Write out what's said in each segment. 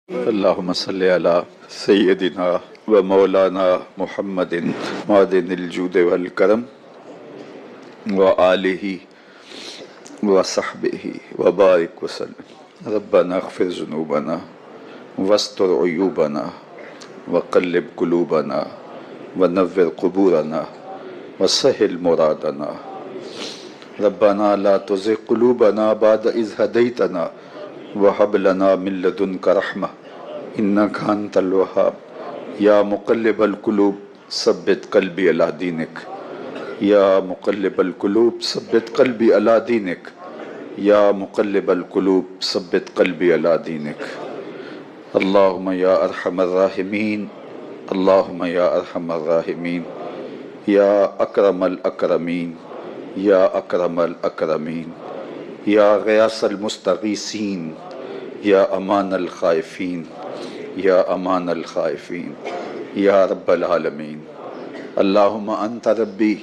اللہم صلی علی سیدنا و مولانا محمد معدن الجود والکرم و آلہ و صحبہ و بارک وسلم۔ ربنا اغفر ذنوبنا واستر عیوبنا وقلب قلوبنا ونور قبورنا وسہل مرادنا۔ ربنا لا تزغ قلوبنا بعد اذ ہدیتنا وہب لنا من لدنک رحمہ انک انت الوہاب۔ یا مقلب القلوب ثبت قلبی علی دینک، یا مقلب القلوب ثبت قلبی علی دینک، یا مقلب القلوب ثبت قلبی علی دینک۔ اللہم یا ارحم الراحمین، اللہم یا ارحم الراحمین، یا اکرم الاکرمین، یا اکرم الاکرمین، یا غیاث المستغیثین، یا امان الخائفین، یا امان الخائفین، یا رب العالمین۔ اللہم انت ربی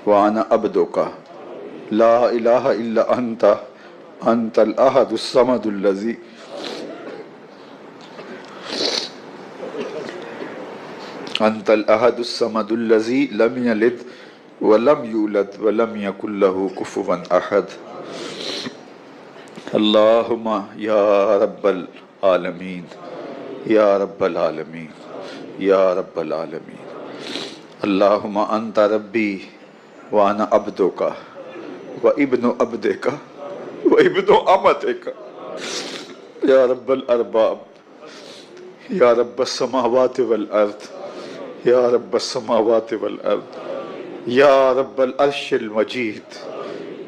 وانا عبدک لا الہ الا انت، انت الاحد الصمد الذی انت الاحد الصمد الذی لم یلد ولم یولد ولم یکن له کفوا احد۔ اللہم یا رب العالمین، یا رب العالمین، یا رب العالمین۔ اللہم انت ربی وانا عبدک و ابن عبدک و ابن امتک، یا رب الارباب، یا رب السماوات والارض، یا رب السماوات والارض، یا رب العرش المجید،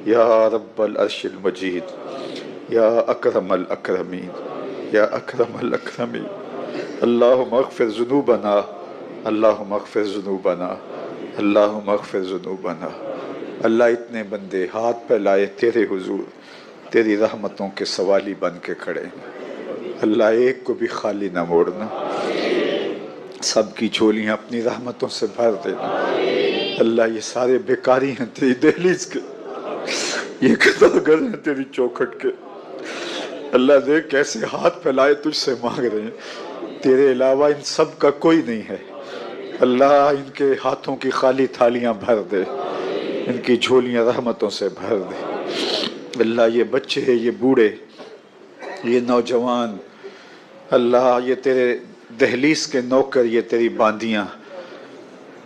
یا رب العرش المجید، یا اکرم الاکرمین، یا اکرم الاکرمین۔ اللہم اغفر ذنوبنا، اللہم اغفر ذنوبنا، اللہم اغفر ذنوبنا۔ اللہ اتنے بندے ہاتھ پھیلائے تیرے حضور، تیری رحمتوں کے سوالی بن کے کھڑے ہیں۔ اللہ ایک کو بھی خالی نہ موڑنا، سب کی جھولیاں اپنی رحمتوں سے بھر دینا۔ اللہ یہ سارے بیکاری ہیں تیری دہلیز کے، یہ قضاگر ہیں تیری چوکھٹ کے۔ اللہ دیکھ کیسے ہاتھ پھیلائے تجھ سے مانگ رہے ہیں، تیرے علاوہ ان سب کا کوئی نہیں ہے۔ اللہ ان کے ہاتھوں کی خالی تھالیاں بھر دے، ان کی جھولیاں رحمتوں سے بھر دے۔ اللہ یہ بچے یہ بوڑھے یہ نوجوان، اللہ یہ تیرے دہلیز کے نوکر، یہ تیری باندیاں،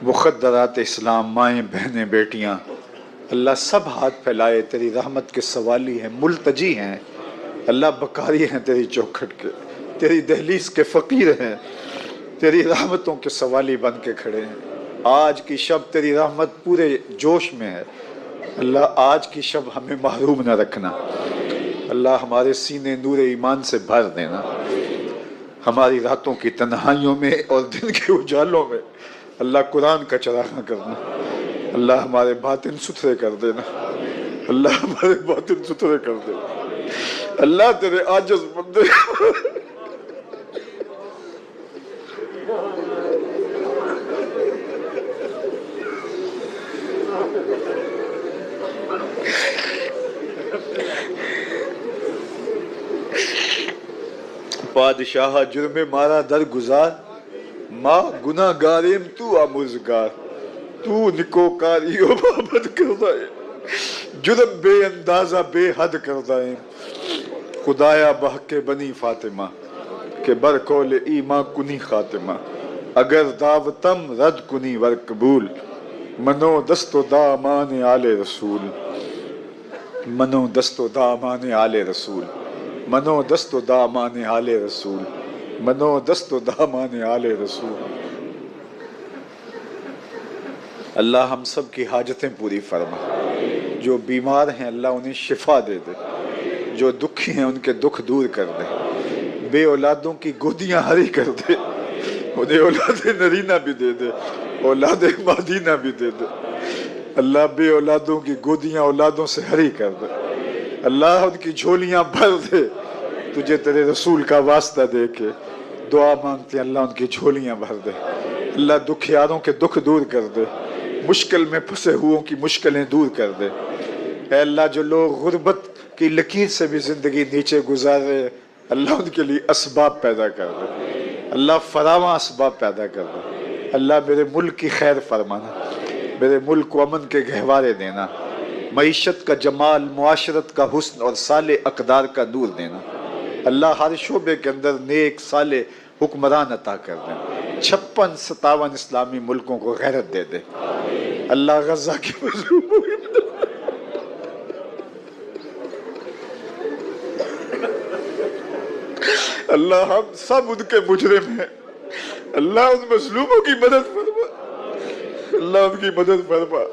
مخدرات اسلام، مائیں بہنیں بیٹیاں، اللہ سب ہاتھ پھیلائے تیری رحمت کے سوالی ہیں، ملتجی ہیں۔ اللہ بکاری ہیں تیری چوکھٹ کے، تیری دہلیز کے فقیر ہیں، تیری رحمتوں کے سوالی بن کے کھڑے ہیں۔ آج کی شب تیری رحمت پورے جوش میں ہے، اللہ آج کی شب ہمیں محروم نہ رکھنا۔ اللہ ہمارے سینے نور ایمان سے بھر دینا، ہماری راتوں کی تنہائیوں میں اور دن کے اجالوں میں اللہ قرآن کا چراغاں کرنا۔ اللہ ہمارے باطن ستھرے کر دینا، اللہ ہمارے باطن ستھرے کر دینا۔ اللہ تیرے عاجز بندے بادشاہ جرم مارا در گزار، ماں گناہ گاریم تو آموزگار، تو نکوکاری و بابد کردائے، جرم بے اندازہ بے حد کردائے۔ خدایا بحق بنی فاطمہ کہ برکول ایمان کنی خاتمہ، اگر دعوتم رد کنی ور قبول، منو دست و دامان آل رسول، منو دست و دامان آل رسول، منو دست و دامان آل رسول، منو دست و دامان آل رسول۔ اللہ ہم سب کی حاجتیں پوری فرما، جو بیمار ہیں اللہ انہیں شفا دے دے، جو دکھی ہیں ان کے دکھ دور کر دے، بے اولادوں کی گودیاں ہری کر دے، انہیں اولاد نرینہ بھی دے دے، اولاد مادینہ بھی دے دے۔ اللہ بے اولادوں کی گودیاں اولادوں سے ہری کر دے، اللہ ان کی جھولیاں بھر دے، تجھے تیرے رسول کا واسطہ دے کے دعا مانگتے ہیں، اللہ ان کی جھولیاں بھر دے۔ اللہ دکھیاروں کے دکھ دور کر دے، مشکل میں پھنسے ہوئوں کی مشکلیں دور کر دے۔ اے اللہ جو لوگ غربت کی لکیر سے بھی زندگی نیچے گزار رہے، اللہ ان کے لیے اسباب پیدا کر دے، اللہ فراواں اسباب پیدا کر دے، اللہ میرے ملک کی خیر فرمانا، میرے ملک کو امن کے گہوارے دینا، معیشت کا جمال، معاشرت کا حسن اور صالح اقدار کا نور دینا، اللہ ہر شعبے کے اندر نیک صالح حکمران عطا کر دیں، 56-57 اسلامی ملکوں کو غیرت دے دے، اللہ غزہ کے مظلوموں کی مدد، اللہ ہم سب ان کے مجرم ہیں، اللہ ان مظلوموں کی مدد فرما، اللہ ان کی مدد فرما،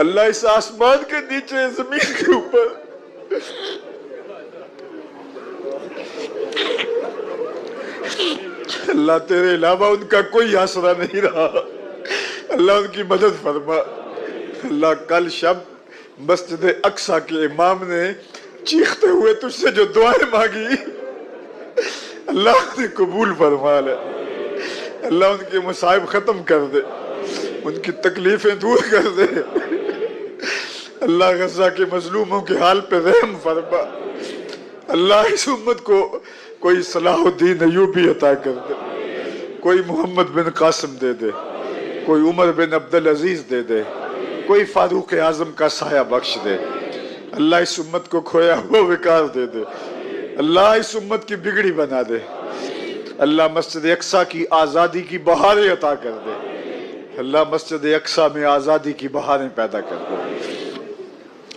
اللہ اس آسمان کے نیچے زمین کے اوپر اللہ تیرے علاوہ ان کا کوئی آسرا نہیں رہا، اللہ ان کی مدد فرما۔ اللہ کل شب مسجد اقصی کے امام نے چیختے ہوئے تجھ سے جو دعائیں مانگی اللہ نے قبول فرما لے، اللہ ان کے مصائب ختم کر دے، ان کی تکلیفیں دور کر دے، اللہ غزہ کے مظلوموں کے حال پہ رحم فرما، اللہ اس امت کو کوئی صلاح الدین ایوبی عطا کر دے، کوئی محمد بن قاسم دے دے، کوئی عمر بن عبدالعزیز دے دے، کوئی فاروق اعظم کا سایہ بخش دے، اللہ اس امت کو کھویا ہوا وقار دے دے، اللہ اس امت کی بگڑی بنا دے، اللہ مسجد اقصی کی آزادی کی بہاریں عطا کر دے، اللہ مسجد اقصی میں آزادی کی بہاریں پیدا کر دے،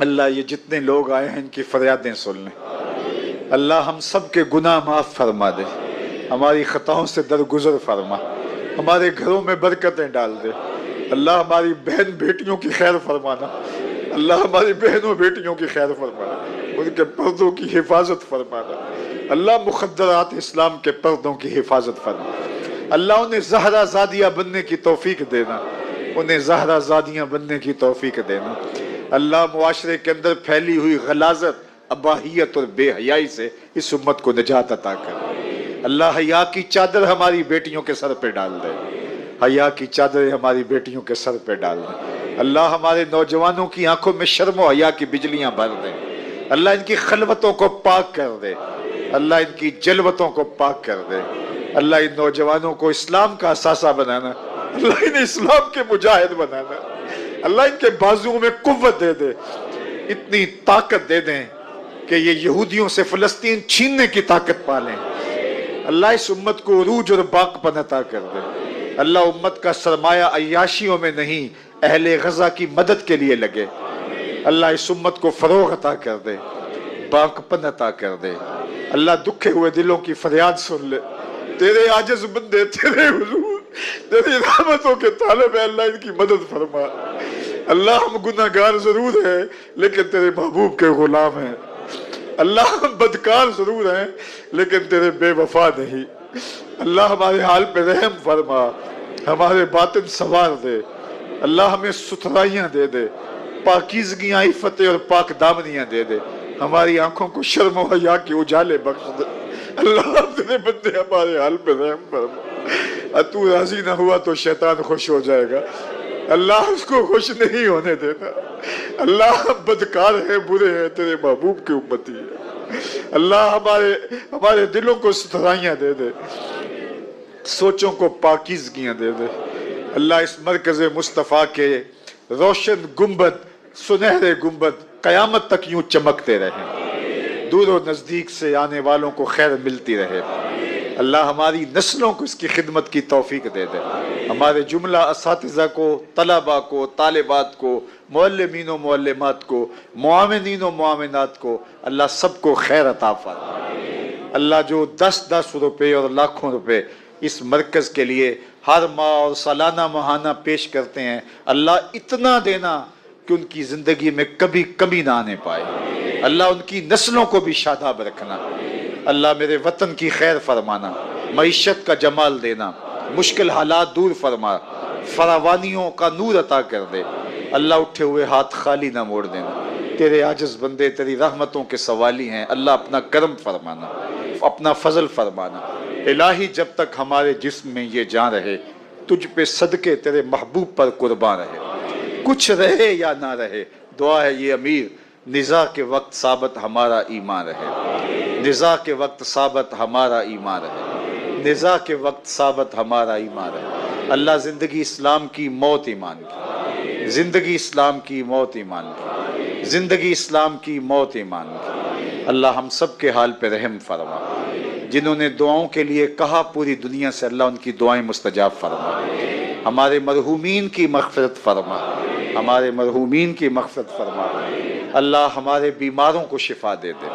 اللہ یہ جتنے لوگ آئے ہیں ان کی فریادیں سن لیں، اللہ ہم سب کے گناہ معاف فرما دے، ہماری خطاؤں سے درگزر فرما، ہمارے گھروں میں برکتیں ڈال دے، اللہ ہماری بہن بیٹیوں کی خیر فرمانا، اللہ ہماری بہنوں بیٹیوں کی خیر فرمانا، ان کے پردوں کی حفاظت فرمانا، اللہ مخدرات اسلام کے پردوں کی حفاظت فرما، اللہ انہیں زہرا زادیہ بننے کی توفیق دینا، انہیں زہرا زادیاں بننے کی توفیق دینا، اللہ معاشرے کے اندر پھیلی ہوئی غلاظت، اباہیت اور بے حیائی سے اس امت کو نجات عطا کر، اللہ حیا کی چادر ہماری بیٹیوں کے سر پہ ڈال دے، حیا کی چادر ہماری بیٹیوں کے سر پہ ڈال دے، اللہ ہمارے نوجوانوں کی آنکھوں میں شرم و حیا کی بجلیاں بھر دے، اللہ ان کی خلوتوں کو پاک کر دے، اللہ ان کی جلوتوں کو پاک کر دے، اللہ ان نوجوانوں کو اسلام کا اثاثہ بنانا، اللہ انہیں اسلام کے مجاہد بنانا، اللہ ان کے بازوؤں میں قوت دے دے، اتنی طاقت دے دیں کہ یہ یہودیوں سے فلسطین چھیننے کی طاقت پالیں، اللہ اس امت کو عروج اور باقپن عطا کر دے، اللہ امت کا سرمایہ عیاشیوں میں نہیں اہل غزہ کی مدد کے لیے لگے، اللہ اس امت کو فروغ عطا کر دے، باقپن عطا کر دے، اللہ دکھے ہوئے دلوں کی فریاد سن لے، تیرے عاجز بندے تیرے حضور تیری رحمتوں کے طالب ہے، اللہ ان کی مدد فرما، اللہ ہم گناہگار ضرور ہیں لیکن تیرے محبوب کے غلام ہیں، اللہ ہم بدکار ضرور ہیں لیکن تیرے بے وفا نہیں، اللہ ہمارے حال پہ رحم فرما، ہمارے باطن سنوار دے، اللہ ہمیں ستھرائیاں دے دے، پاکیزگیاں عفتیں اور پاک دامنیاں دے دے، ہماری آنکھوں کو شرم و حیا کے اجالے بخش دے، اللہ تیرے بندے ہمارے حال پہ رحم فرما، تو راضی نہ ہوا تو شیطان خوش ہو جائے گا، اللہ اس کو خوش نہیں ہونے دینا، اللہ ہم بدکار ہیں، برے ہیں، تیرے محبوب کی امتی ہے، اللہ ہمارے دلوں کو ستھرائیاں دے دے، سوچوں کو پاکیزگیاں دے دے، اللہ اس مرکز مصطفیٰ کے روشن گنبد، سنہرے گنبد قیامت تک یوں چمکتے رہیں، دور و نزدیک سے آنے والوں کو خیر ملتی رہے، اللہ ہماری نسلوں کو اس کی خدمت کی توفیق دے دے، ہمارے جملہ اساتذہ کو، طلباء کو، طالبات کو، معلمین و معلمات کو، معاونین و معاونات کو، اللہ سب کو خیر عطا فرما، اللہ جو 10-10 روپے اور لاکھوں روپے اس مرکز کے لیے ہر ماہ اور سالانہ ماہانہ پیش کرتے ہیں، اللہ اتنا دینا کہ ان کی زندگی میں کبھی کمی نہ آنے پائے، اللہ ان کی نسلوں کو بھی شاداب رکھنا، اللہ میرے وطن کی خیر فرمانا، معیشت کا جمال دینا، مشکل حالات دور فرما، فراوانیوں کا نور عطا کر دے، اللہ اٹھے ہوئے ہاتھ خالی نہ موڑ دینا، تیرے عاجز بندے تیری رحمتوں کے سوالی ہیں، اللہ اپنا کرم فرمانا، اپنا فضل فرمانا، الہی جب تک ہمارے جسم میں یہ جان رہے تجھ پہ صدقے تیرے محبوب پر قربان رہے، کچھ رہے یا نہ رہے، دعا ہے یہ امیر نزاع کے وقت ثابت ہمارا ایمان رہے، نزاع کے وقت ثابت ہمارا ایمان رہے، نزاع کے وقت ثابت ہمارا ایمان رہے۔ اللہ زندگی اسلام کی، موت ایمان کی، زندگی اسلام کی، موت ایمان کی، زندگی اسلام کی، موت ایمان کی۔ اللہ ہم سب کے حال پہ رحم فرما، جنہوں نے دعاؤں کے لیے کہا پوری دنیا سے اللہ ان کی دعائیں مستجاب فرما، ہمارے مرحومین کی مغفرت فرما، ہمارے مرحومین کی مغفرت فرما۔ اللہ ہمارے بیماروں کو شفا دے دے،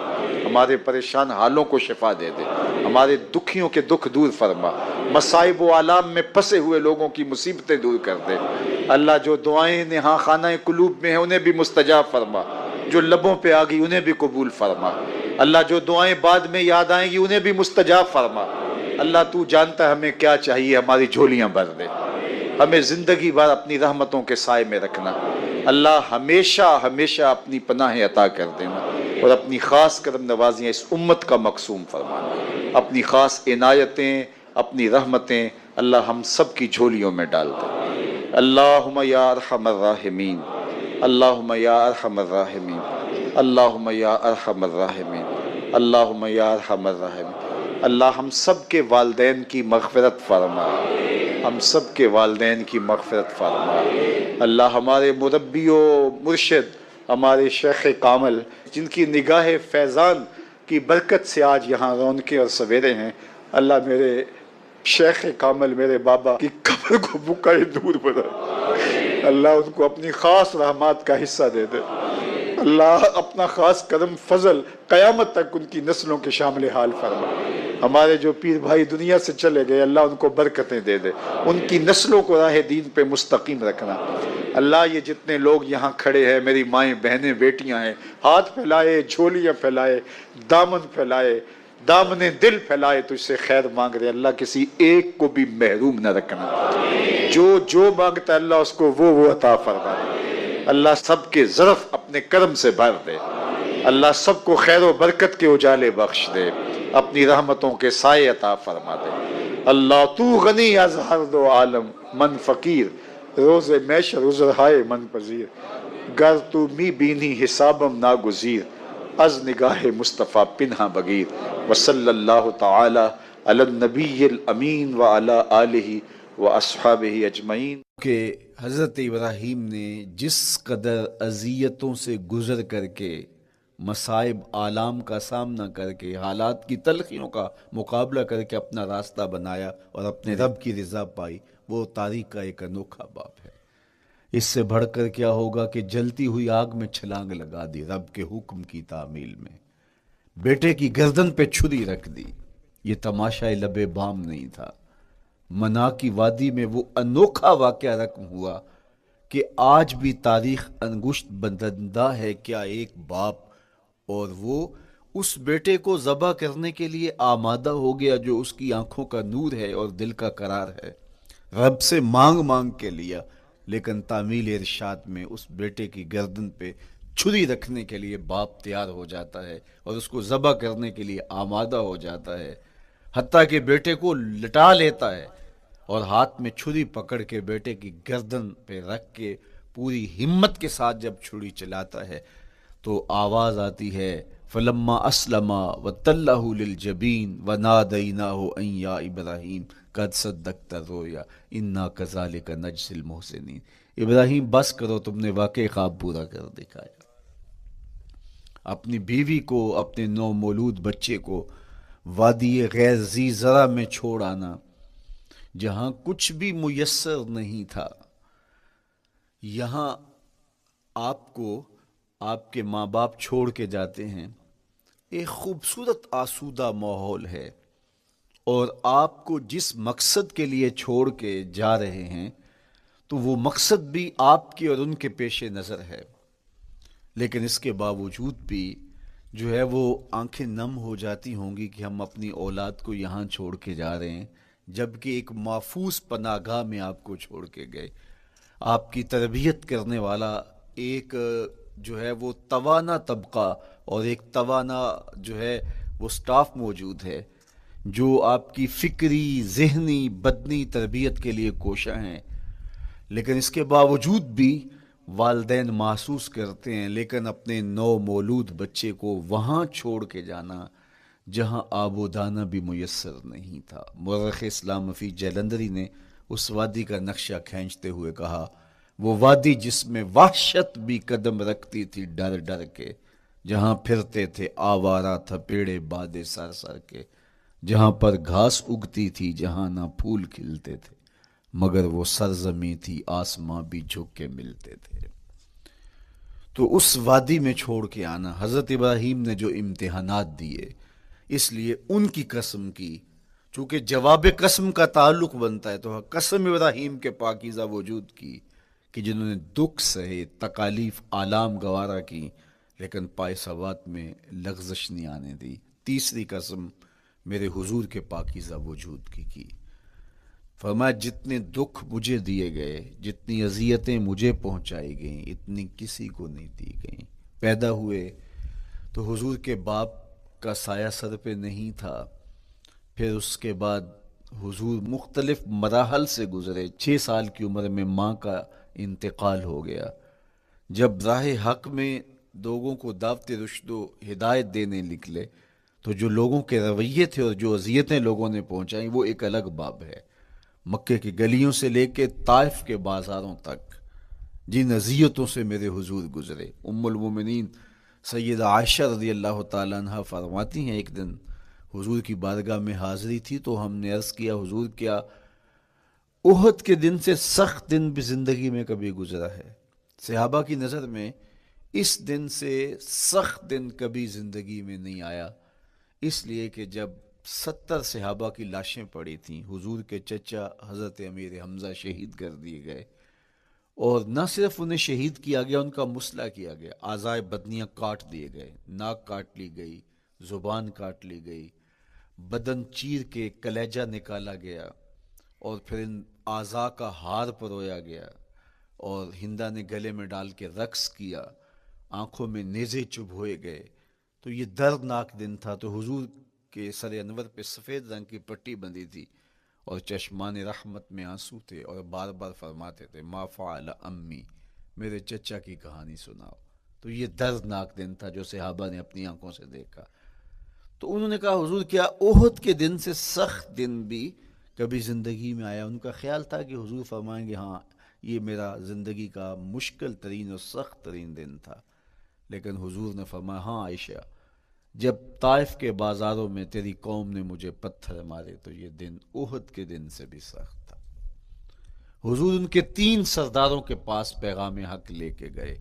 ہمارے پریشان حالوں کو شفا دے دے، ہمارے دکھیوں کے دکھ دور فرما، مصائب و آلام میں پھنسے ہوئے لوگوں کی مصیبتیں دور کر دے۔ اللہ جو دعائیں نہاں خانہ قلوب میں ہیں انہیں بھی مستجاب فرما، جو لبوں پہ آ گئی انہیں بھی قبول فرما۔ اللہ جو دعائیں بعد میں یاد آئیں گی انہیں بھی مستجاب فرما۔ اللہ تو جانتا ہے ہمیں کیا چاہیے، ہماری جھولیاں بھر دے، ہمیں زندگی بھر اپنی رحمتوں کے سائے میں رکھنا۔ اللہ ہمیشہ ہمیشہ اپنی پناہ عطا کر دینا، اور اپنی خاص کرم نوازیاں اس امت کا مقسوم فرمانا، اپنی خاص عنایتیں، اپنی رحمتیں اللہ ہم سب کی جھولیوں میں ڈال دے۔ اللہم یا ارحم الراحمین، اللہم یا ارحم الراحمین، اللہم یا ارحم الراحمین، اللہم یا ارحم الراحمین۔ اللہ ہم سب کے والدین کی مغفرت فرما، ہم سب کے والدین کی مغفرت فرما۔ اللہ ہمارے مربی و مرشد ہمارے شیخ کامل، جن کی نگاہ فیضان کی برکت سے آج یہاں رونقیں اور سویرے ہیں، اللہ میرے شیخ کامل میرے بابا کی قبر کو بکائے دور بنا، اللہ ان کو اپنی خاص رحمات کا حصہ دے دے۔ اللہ اپنا خاص کرم فضل قیامت تک ان کی نسلوں کے شامل حال فرما۔ ہمارے جو پیر بھائی دنیا سے چلے گئے اللہ ان کو برکتیں دے دے، ان کی نسلوں کو راہ دین پہ مستقیم رکھنا۔ اللہ یہ جتنے لوگ یہاں کھڑے ہیں، میری مائیں بہنیں بیٹیاں ہیں، ہاتھ پھیلائے، جھولیاں پھیلائے، دامن پھیلائے، دامن دل پھیلائے، تجھ سے خیر مانگ رہے۔ اللہ کسی ایک کو بھی محروم نہ رکھنا، جو مانگتا ہے اللہ اس کو وہ عطا فرما۔ اللہ سب کے ظرف اپنے کرم سے بھر دے، اللہ سب کو خیر و برکت کے اجالے بخش دے، اپنی رحمتوں کے سائے عطا فرما دے۔ اللہ تو غنی از ہر دو عالم، من فقیر روز محشر عذر ہائے من پذیر، گر تو می بینی حسابم ناگزیر، از نگاہ مصطفیٰ پنہا بگیر۔ وصلی اللہ تعالی علی النبی الامین وعلی آلہ واصحابہ اجمعین۔ کہ حضرت ابراہیم نے جس قدر اذیتوں سے گزر کر کے، مصائب آلام کا سامنا کر کے، حالات کی تلخیوں کا مقابلہ کر کے اپنا راستہ بنایا اور اپنے رب کی رضا پائی، وہ تاریخ کا ایک انوکھا باب ہے۔ اس سے بڑھ کر کیا ہوگا کہ جلتی ہوئی آگ میں چھلانگ لگا دی رب کے حکم کی تعمیل میں، بیٹے کی گردن پہ چھری رکھ دی۔ یہ تماشا لب بام نہیں تھا، منا کی وادی میں وہ انوکھا واقعہ رقم ہوا کہ آج بھی تاریخ انگشت بدندہ ہے کیا ایک باپ، اور وہ اس بیٹے کو ذبح کرنے کے لیے آمادہ ہو گیا جو اس کی آنکھوں کا نور ہے اور دل کا قرار ہے، رب سے مانگ کے لیا، لیکن تعمیل ارشاد میں اس بیٹے کی گردن پہ چھری رکھنے کے لیے باپ تیار ہو جاتا ہے اور اس کو ذبح کرنے کے لیے آمادہ ہو جاتا ہے، حتیٰ کہ بیٹے کو لٹا لیتا ہے اور ہاتھ میں چھری پکڑ کے بیٹے کی گردن پہ رکھ کے پوری ہمت کے ساتھ جب چھری چلاتا ہے تو آواز آتی ہے فلما اسلم وتلہ للجبین ونادیناہ ان یا ابراہیم قد صدقت الرؤیا انا کذالک نجزی المحسنین۔ ابراہیم بس کرو، تم نے واقعی خواب پورا کر دکھایا۔ اپنی بیوی کو، اپنے نو مولود بچے کو وادی غیر ذی زرع میں چھوڑ آنا، جہاں کچھ بھی میسر نہیں تھا، یہاں آپ کو آپ کے ماں باپ چھوڑ کے جاتے ہیں، ایک خوبصورت آسودہ ماحول ہے، اور آپ کو جس مقصد کے لیے چھوڑ کے جا رہے ہیں تو وہ مقصد بھی آپ کے اور ان کے پیش نظر ہے، لیکن اس کے باوجود بھی جو ہے وہ آنکھیں نم ہو جاتی ہوں گی کہ ہم اپنی اولاد کو یہاں چھوڑ کے جا رہے ہیں، جبکہ ایک محفوظ پناہ گاہ میں آپ کو چھوڑ کے گئے۔ آپ کی تربیت کرنے والا ایک جو ہے وہ توانا طبقہ اور ایک توانا جو ہے وہ سٹاف موجود ہے جو آپ کی فکری، ذہنی، بدنی تربیت کے لیے کوشاں ہیں، لیکن اس کے باوجود بھی والدین محسوس کرتے ہیں، لیکن اپنے نو مولود بچے کو وہاں چھوڑ کے جانا جہاں آب و دانہ بھی میسر نہیں تھا۔ مورخ اسلام مفید جلندری نے اس وادی کا نقشہ کھینچتے ہوئے کہا، وہ وادی جس میں وحشت بھی قدم رکھتی تھی ڈر ڈر کے، جہاں پھرتے تھے آوارہ تھپیڑے بادے سر سر کے، جہاں پر گھاس اگتی تھی جہاں نہ پھول کھلتے تھے، مگر وہ سرزمیں تھی آسماں بھی جھک کے ملتے تھے۔ تو اس وادی میں چھوڑ کے آنا، حضرت ابراہیم نے جو امتحانات دیے، اس لیے ان کی قسم کی، چونکہ جواب قسم کا تعلق بنتا ہے، تو قسم ابراہیم کے پاکیزہ وجود کی کہ جنہوں نے دکھ سہے، تکالیف آلام گوارا کی، لیکن پائے ثبات میں لغزش نہیں آنے دی۔ تیسری قسم میرے حضور کے پاکیزہ وجود کی فرمایا جتنے دکھ مجھے دیے گئے، جتنی اذیتیں مجھے پہنچائی گئیں، اتنی کسی کو نہیں دی گئیں۔ پیدا ہوئے تو حضور کے باپ کا سایہ سر پہ نہیں تھا، پھر اس کے بعد حضور مختلف مراحل سے گزرے۔ 6 سال کی عمر میں ماں کا انتقال ہو گیا۔ جب راہ حق میں لوگوں کو دعوت رشد و ہدایت دینے نکلے تو جو لوگوں کے رویے تھے اور جو اذیتیں لوگوں نے پہنچائیں وہ ایک الگ باب ہے۔ مکے کی گلیوں سے لے کے طائف کے بازاروں تک جن اذیتوں سے میرے حضور گزرے، ام المومنین سیدہ عائشہ رضی اللہ تعالیٰ عنہ فرماتی ہیں، ایک دن حضور کی بارگاہ میں حاضری تھی تو ہم نے عرض کیا، حضور کیا احد کے دن سے سخت دن بھی زندگی میں کبھی گزرا ہے؟ صحابہ کی نظر میں اس دن سے سخت دن کبھی زندگی میں نہیں آیا، اس لیے کہ جب 70 صحابہ کی لاشیں پڑی تھیں، حضور کے چچا حضرت امیر حمزہ شہید کر دیے گئے، اور نہ صرف انہیں شہید کیا گیا، ان کا مسئلہ کیا گیا، اعضائے بدنیاں کاٹ دیے گئے، ناک کاٹ لی گئی، زبان کاٹ لی گئی، بدن چیر کے کلیجہ نکالا گیا، اور پھر ان اعضاء کا ہار پرویا گیا، اور ہندا نے گلے میں ڈال کے رقص کیا، آنکھوں میں نیزے چبھوئے گئے۔ تو یہ دردناک دن تھا۔ تو حضور کے سر انور پہ سفید رنگ کی پٹی بندھی تھی اور چشمان رحمت میں آنسو تھے، اور بار بار فرماتے تھے ما فعل امی، میرے چچا کی کہانی سناؤ۔ تو یہ دردناک دن تھا جو صحابہ نے اپنی آنکھوں سے دیکھا۔ تو انہوں نے کہا حضور کیا احد کے دن سے سخت دن بھی کبھی زندگی میں آیا؟ ان کا خیال تھا کہ حضور فرمائیں گے ہاں یہ میرا زندگی کا مشکل ترین اور سخت ترین دن تھا، لیکن حضور نے فرمایا ہاں عائشہ، جب طائف کے بازاروں میں تیری قوم نے مجھے پتھر مارے تو یہ دن احد کے دن سے بھی سخت تھا۔ حضور ان کے 3 سرداروں کے پاس پیغام حق لے کے گئے،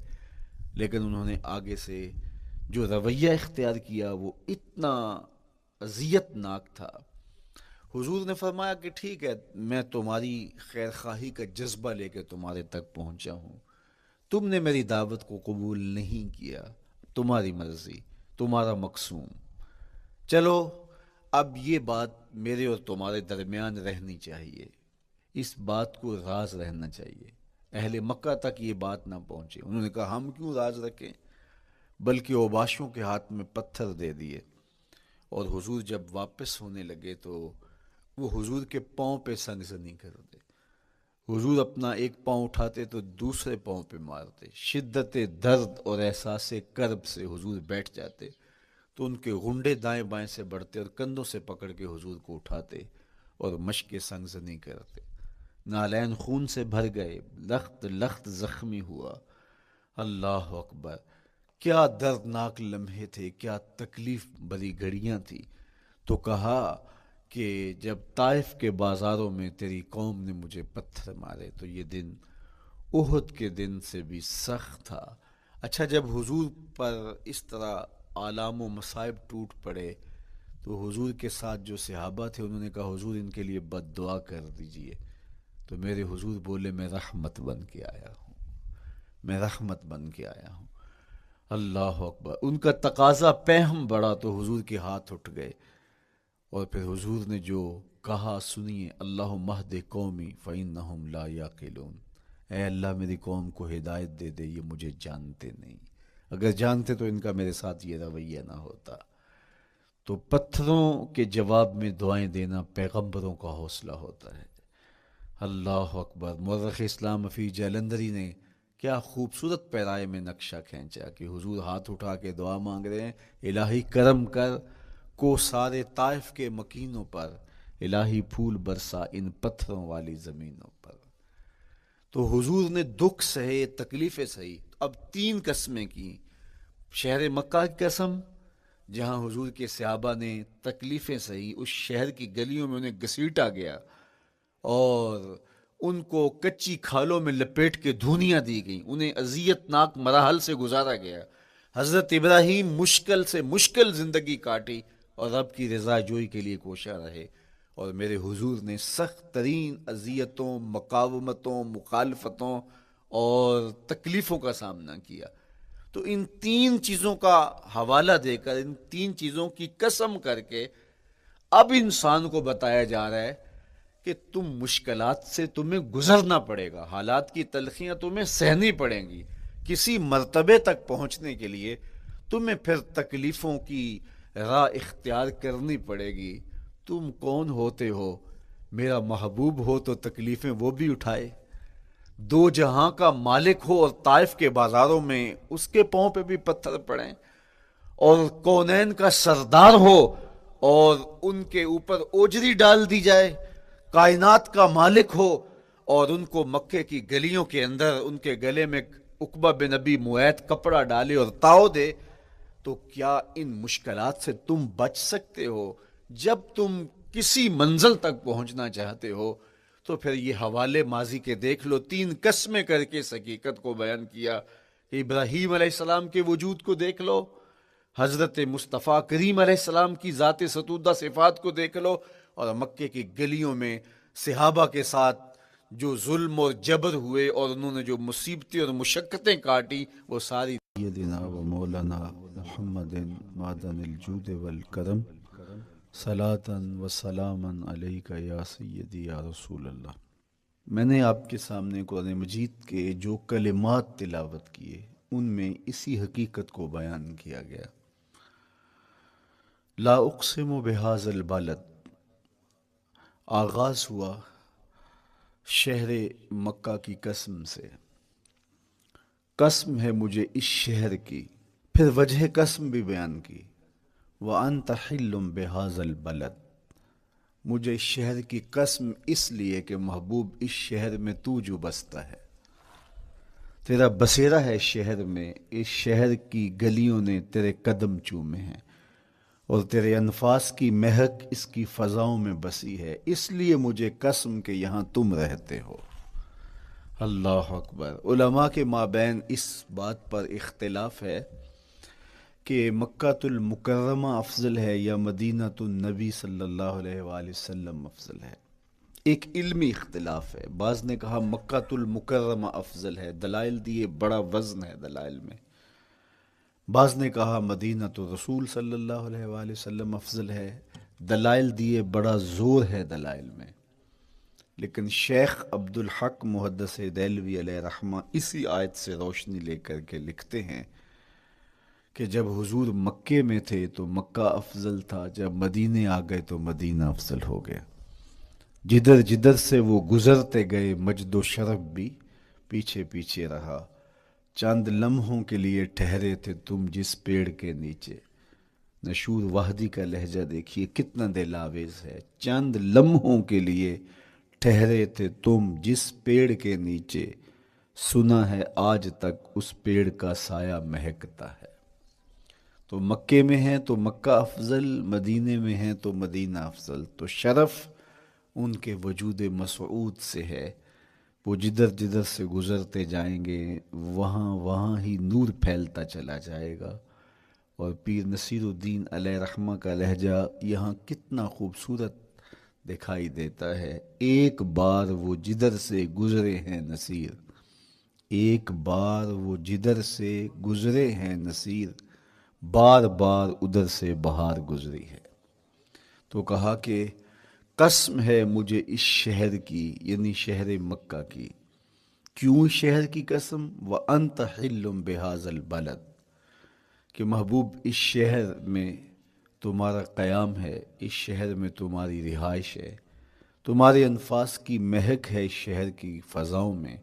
لیکن انہوں نے آگے سے جو رویہ اختیار کیا وہ اتنا اذیت ناک تھا۔ حضور نے فرمایا کہ ٹھیک ہے، میں تمہاری خیر خواہی کا جذبہ لے کے تمہارے تک پہنچا ہوں، تم نے میری دعوت کو قبول نہیں کیا، تمہاری مرضی، تمہارا مقسوم، چلو اب یہ بات میرے اور تمہارے درمیان رہنی چاہیے، اس بات کو راز رہنا چاہیے، اہل مکہ تک یہ بات نہ پہنچے۔ انہوں نے کہا ہم کیوں راز رکھیں، بلکہ اوباشوں کے ہاتھ میں پتھر دے دیے، اور حضور جب واپس ہونے لگے تو وہ حضور کے پاؤں پہ سنگزنی کرتے، حضور اپنا ایک پاؤں اٹھاتے تو دوسرے پاؤں پہ مارتے، شدت درد اور احساس کرب سے حضور بیٹھ جاتے تو ان کے غنڈے دائیں بائیں سے بڑھتے اور کندھوں سے پکڑ کے حضور کو اٹھاتے اور مشق سنگزنی کرتے۔ نالین خون سے بھر گئے، لخت لخت زخمی ہوا۔ اللہ اکبر، کیا دردناک لمحے تھے، کیا تکلیف بھری گھڑیاں تھی۔ تو کہا کہ جب طائف کے بازاروں میں تیری قوم نے مجھے پتھر مارے تو یہ دن احد کے دن سے بھی سخت تھا۔ اچھا، جب حضور پر اس طرح آلام و مصائب ٹوٹ پڑے تو حضور کے ساتھ جو صحابہ تھے انہوں نے کہا حضور ان کے لیے بد دعا کر دیجئے، تو میرے حضور بولے میں رحمت بن کے آیا ہوں، میں رحمت بن کے آیا ہوں۔ اللہ اکبر، ان کا تقاضا پہم بڑا تو حضور کے ہاتھ اٹھ گئے، اور پھر حضور نے جو کہا سنیے، اللہم اہد قومی فإنہم لا یعقلون، اے اللہ میری قوم کو ہدایت دے دے، یہ مجھے جانتے نہیں، اگر جانتے تو ان کا میرے ساتھ یہ رویہ نہ ہوتا۔ تو پتھروں کے جواب میں دعائیں دینا پیغمبروں کا حوصلہ ہوتا ہے۔ اللہ اکبر، مورخ اسلام مفید جلندری نے کیا خوبصورت پیرائے میں نقشہ کھینچا کہ حضور ہاتھ اٹھا کے دعا مانگ رہے ہیں، الہی کرم کر، کو سارے طائف کے مکینوں پر، الہی پھول برسا ان پتھروں والی زمینوں پر۔ تو حضور نے دکھ سہے، تکلیفیں سہی۔ اب 3 قسمیں کی۔ شہر مکہ کی قسم، جہاں حضور کے صحابہ نے تکلیفیں سہی، اس شہر کی گلیوں میں انہیں گھسیٹا گیا اور ان کو کچی کھالوں میں لپیٹ کے دھونیاں دی گئیں، انہیں اذیت ناک مراحل سے گزارا گیا۔ حضرت ابراہیم مشکل سے مشکل زندگی کاٹی اور رب کی رضا جوئی کے لیے کوشاں رہے، اور میرے حضور نے سخت ترین اذیتوں، مقاومتوں، مخالفتوں اور تکلیفوں کا سامنا کیا۔ تو ان 3 چیزوں کا حوالہ دے کر، ان 3 چیزوں کی قسم کر کے اب انسان کو بتایا جا رہا ہے کہ تم مشکلات سے تمہیں گزرنا پڑے گا، حالات کی تلخیاں تمہیں سہنی پڑیں گی۔ کسی مرتبے تک پہنچنے کے لیے تمہیں پھر تکلیفوں کی راہ اختیار کرنی پڑے گی۔ تم کون ہوتے ہو؟ میرا محبوب ہو تو تکلیفیں وہ بھی اٹھائے، 2 جہاں کا مالک ہو اور طائف کے بازاروں میں اس کے پاؤں پہ بھی پتھر پڑیں، اور کونین کا سردار ہو اور ان کے اوپر اوجری ڈال دی جائے، کائنات کا مالک ہو اور ان کو مکے کی گلیوں کے اندر ان کے گلے میں عقبہ بن ابی معیط کپڑا ڈالے اور تاؤ دے، تو کیا ان مشکلات سے تم بچ سکتے ہو؟ جب تم کسی منزل تک پہنچنا چاہتے ہو تو پھر یہ حوالے ماضی کے دیکھ لو۔ 3 قسمیں کر کے اس حقیقت کو بیان کیا کہ ابراہیم علیہ السلام کے وجود کو دیکھ لو، حضرت مصطفیٰ کریم علیہ السلام کی ذات ستودہ صفات کو دیکھ لو، اور مکے کی گلیوں میں صحابہ کے ساتھ جو ظلم اور جبر ہوئے اور انہوں نے جو مصیبتیں اور مشقتیں کاٹی، وہ ساری سیدنا و مولانا محمد معدن الجود والکرم صلاۃً و سلاماً علیک یا سیدی یا رسول اللہ۔ میں نے آپ کے سامنے قرآن مجید کے جو کلمات تلاوت کیے ان میں اسی حقیقت کو بیان کیا گیا۔ لا اقسم بہذا البلد، آغاز ہوا شہر مکہ کی قسم سے، قسم ہے مجھے اس شہر کی، پھر وجہ قسم بھی بیان کی، وَأَنْتَ حِلٌّ بِهَذَا الْبَلَدِ، مجھے اس شہر کی قسم اس لیے کہ محبوب اس شہر میں تو جو بستا ہے، تیرا بسیرا ہے اس شہر میں، اس شہر کی گلیوں نے تیرے قدم چومے ہیں اور تیرے انفاس کی مہک اس کی فضاؤں میں بسی ہے، اس لیے مجھے قسم کہ یہاں تم رہتے ہو۔ اللہ اکبر۔ علماء کے مابین اس بات پر اختلاف ہے کہ مکہ المکرمہ افضل ہے یا مدینہ النبی صلی اللہ علیہ وآلہ وسلم افضل ہے۔ ایک علمی اختلاف ہے، بعض نے کہا مکہ المکرمہ افضل ہے، دلائل دیے، بڑا وزن ہے دلائل میں۔ بعض نے کہا مدینہ رسول صلی اللہ علیہ وآلہ وسلم افضل ہے، دلائل دیے، بڑا زور ہے دلائل میں۔ لیکن شیخ عبدالحق محدث دہلوی علیہ رحمہ اسی آیت سے روشنی لے کر کے لکھتے ہیں کہ جب حضور مکے میں تھے تو مکہ افضل تھا، جب مدینے آ گئے تو مدینہ افضل ہو گیا۔ جدھر جدھر سے وہ گزرتے گئے مجد و شرف بھی پیچھے پیچھے رہا، چند لمحوں کے لیے ٹھہرے تھے تم جس پیڑ کے نیچے۔ نشور وحدی کا لہجہ دیکھیے کتنا دل آویز ہے، چند لمحوں کے لیے ٹھہرے تھے تم جس پیڑ کے نیچے، سنا ہے آج تک اس پیڑ کا سایہ مہکتا ہے۔ تو مکے میں ہیں تو مکہ افضل، مدینے میں ہیں تو مدینہ افضل۔ تو شرف ان کے وجود مسعود سے ہے، وہ جدھر جدھر سے گزرتے جائیں گے وہاں وہاں ہی نور پھیلتا چلا جائے گا۔ اور پیر نصیر الدین علیہ رحمہ کا لہجہ یہاں کتنا خوبصورت دکھائی دیتا ہے۔ ایک بار وہ جدھر سے گزرے ہیں نصیر، ایک بار وہ جدھر سے گزرے ہیں نصیر، بار بار ادھر سے بہار گزری ہے۔ تو کہا کہ قسم ہے مجھے اس شہر کی، یعنی شہر مکہ کی۔ کیوں شہر کی قسم؟ وَأَنْتَ حِلٌّ بِهَذَا الْبَلَدِ، کہ محبوب اس شہر میں تمہارا قیام ہے، اس شہر میں تمہاری رہائش ہے، تمہارے انفاس کی مہک ہے اس شہر کی فضاؤں میں،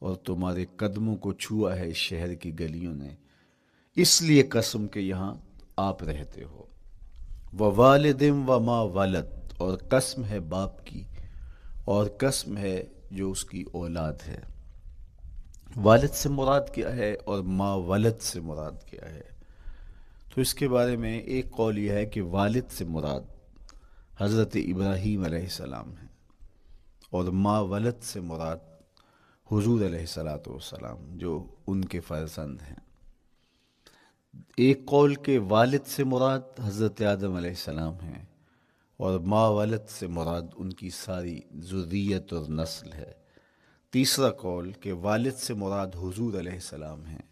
اور تمہارے قدموں کو چھوا ہے اس شہر کی گلیوں نے، اس لیے قسم کہ یہاں آپ رہتے ہو۔ ووالدم وما ولد، اور قسم ہے باپ کی، اور قسم ہے جو اس کی اولاد ہے۔ والد سے مراد کیا ہے اور ما ولد سے مراد کیا ہے؟ تو اس کے بارے میں ایک قول یہ ہے کہ والد سے مراد حضرت ابراہیم علیہ السلام ہے، اور ما ولد سے مراد حضور علیہ السلام جو ان کے فرزند ہیں۔ ایک قول کے والد سے مراد حضرت آدم علیہ السلام ہیں، اور ما ولد سے مراد ان کی ساری ذریت اور نسل ہے۔ تیسرا قول کہ والد سے مراد حضور علیہ السلام ہیں،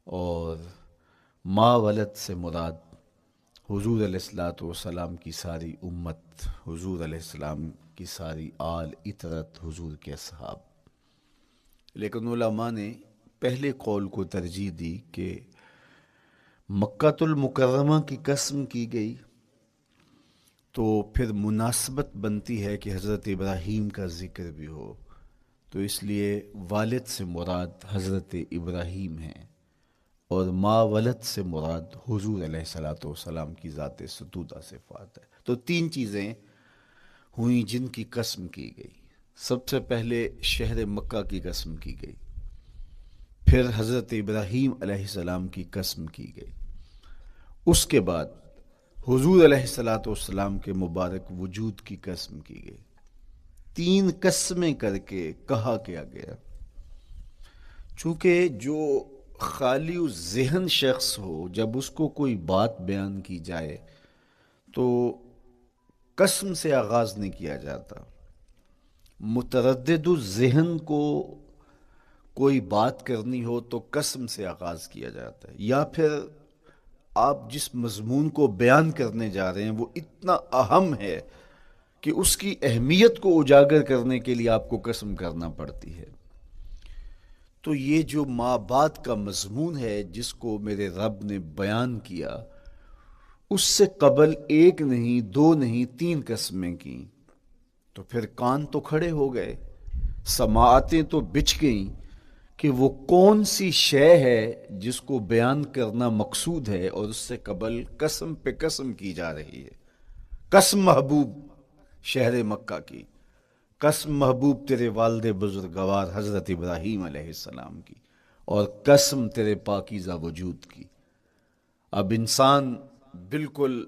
اور ما ولد سے مراد حضور علیہ السلام کی ساری امت، حضور علیہ السلام کی ساری آل اطرت، حضور کے اصحاب۔ لیکن علماء نے پہلے قول کو ترجیح دی کہ مکۃ المکرمہ کی قسم کی گئی تو پھر مناسبت بنتی ہے کہ حضرت ابراہیم کا ذکر بھی ہو، تو اس لیے والد سے مراد حضرت ابراہیم ہیں، اور ما ولد سے مراد حضور علیہ السلام کی ذات ستودہ صفات ہے۔ تو تین چیزیں ہوئیں جن کی قسم کی گئی۔ سب سے پہلے شہر مکہ کی قسم کی گئی، پھر حضرت ابراہیم علیہ السلام کی قسم کی گئی، اس کے بعد حضور علیہ السلام کے مبارک وجود کی قسم کی گئی۔ تین قسمیں کر کے کہا کیا گیا، چونکہ جو خالی و ذہن شخص ہو، جب اس کو کوئی بات بیان کی جائے تو قسم سے آغاز نہیں کیا جاتا۔ متردد ذہن کو کوئی بات کرنی ہو تو قسم سے آغاز کیا جاتا ہے، یا پھر آپ جس مضمون کو بیان کرنے جا رہے ہیں وہ اتنا اہم ہے کہ اس کی اہمیت کو اجاگر کرنے کے لیے آپ کو قسم کرنا پڑتی ہے۔ تو یہ جو ماں بعد کا مضمون ہے جس کو میرے رب نے بیان کیا، اس سے قبل ایک نہیں، دو نہیں، تین قسمیں کی، تو پھر کان تو کھڑے ہو گئے، سماعتیں تو بچھ گئیں کہ وہ کون سی شے ہے جس کو بیان کرنا مقصود ہے، اور اس سے قبل قسم پہ قسم کی جا رہی ہے۔ قسم محبوب شہر مکہ کی، قسم محبوب تیرے والد بزرگوار حضرت ابراہیم علیہ السلام کی، اور قسم تیرے پاکیزہ وجود کی۔ اب انسان بالکل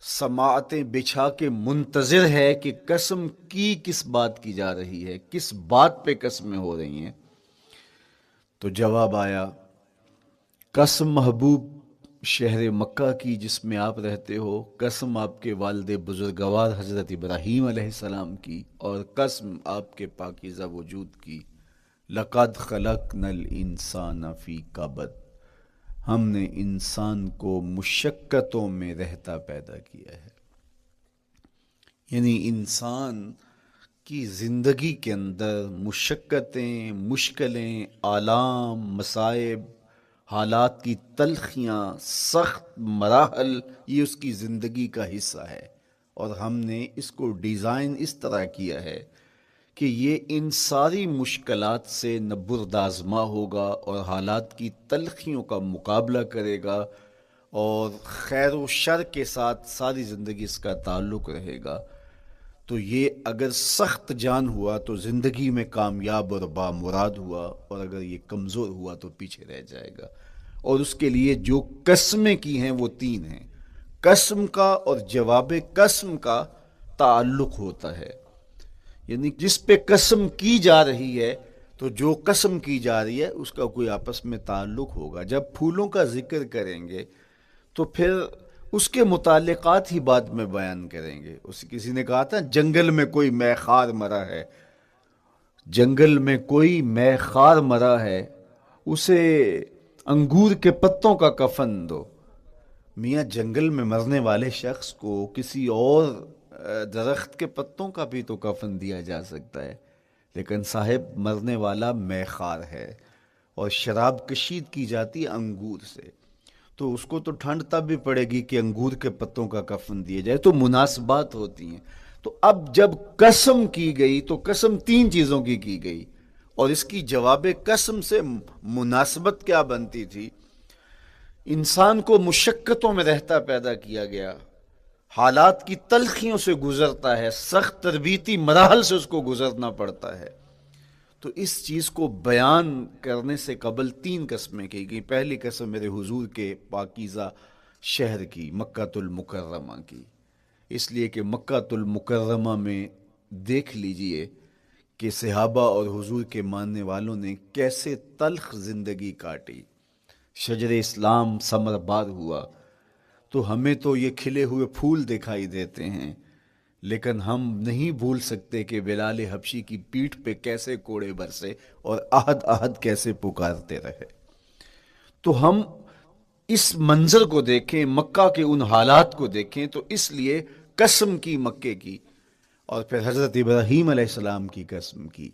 سماعتیں بچھا کے منتظر ہے کہ قسم کی کس بات کی جا رہی ہے، کس بات پہ قسمیں ہو رہی ہیں۔ تو جواب آیا، قسم محبوب شہر مکہ کی جس میں آپ رہتے ہو، قسم آپ کے والد بزرگوار حضرت ابراہیم علیہ السلام کی، اور قسم آپ کے پاکیزہ وجود کی۔ لقد خلقنا الانسان فی کبد، ہم نے انسان کو مشقتوں میں رہتا پیدا کیا ہے۔ یعنی انسان کی زندگی کے اندر مشقتیں، مشکلیں، آلام، مصائب، حالات کی تلخیاں، سخت مراحل، یہ اس کی زندگی کا حصہ ہے، اور ہم نے اس کو ڈیزائن اس طرح کیا ہے کہ یہ ان ساری مشکلات سے نہ بردآزما ہوگا، اور حالات کی تلخیوں کا مقابلہ کرے گا، اور خیر و شر کے ساتھ ساری زندگی اس کا تعلق رہے گا۔ تو یہ اگر سخت جان ہوا تو زندگی میں کامیاب اور بامراد ہوا، اور اگر یہ کمزور ہوا تو پیچھے رہ جائے گا۔ اور اس کے لیے جو قسمیں کی ہیں وہ تین ہیں۔ قسم کا اور جواب قسم کا تعلق ہوتا ہے، یعنی جس پہ قسم کی جا رہی ہے تو جو قسم کی جا رہی ہے اس کا کوئی آپس میں تعلق ہوگا۔ جب پھولوں کا ذکر کریں گے تو پھر اس کے متعلقات ہی بعد میں بیان کریں گے۔ کسی نے کہا تھا جنگل میں کوئی مے خار مرا ہے، جنگل میں کوئی مے خار مرا ہے، اسے انگور کے پتوں کا کفن دو۔ میاں جنگل میں مرنے والے شخص کو کسی اور درخت کے پتوں کا بھی تو کفن دیا جا سکتا ہے، لیکن صاحب مرنے والا مے خار ہے، اور شراب کشید کی جاتی ہے انگور سے، تو اس کو تو ٹھنڈ تب بھی پڑے گی کہ انگور کے پتوں کا کفن دیا جائے۔ تو مناسبات ہوتی ہیں۔ تو اب جب قسم کی گئی تو قسم تین چیزوں کی گئی، اور اس کی جواب قسم سے مناسبت کیا بنتی تھی؟ انسان کو مشقتوں میں رہتا پیدا کیا گیا، حالات کی تلخیوں سے گزرتا ہے، سخت تربیتی مراحل سے اس کو گزرنا پڑتا ہے۔ تو اس چیز کو بیان کرنے سے قبل 3 قسمیں کی گئی۔ پہلی قسم میرے حضور کے پاکیزہ شہر کی، مکہ المکرمہ کی، اس لیے کہ مکہ المکرمہ میں دیکھ لیجئے کہ صحابہ اور حضور کے ماننے والوں نے کیسے تلخ زندگی کاٹی۔ شجر اسلام ثمر بار ہوا تو ہمیں تو یہ کھلے ہوئے پھول دکھائی دیتے ہیں، لیکن ہم نہیں بھول سکتے کہ بلال حبشی کی پیٹھ پہ کیسے کوڑے برسے اور احد احد کیسے پکارتے رہے۔ تو ہم اس منظر کو دیکھیں، مکہ کے ان حالات کو دیکھیں، تو اس لیے قسم کی مکے کی، اور پھر حضرت ابراہیم علیہ السلام کی قسم کی۔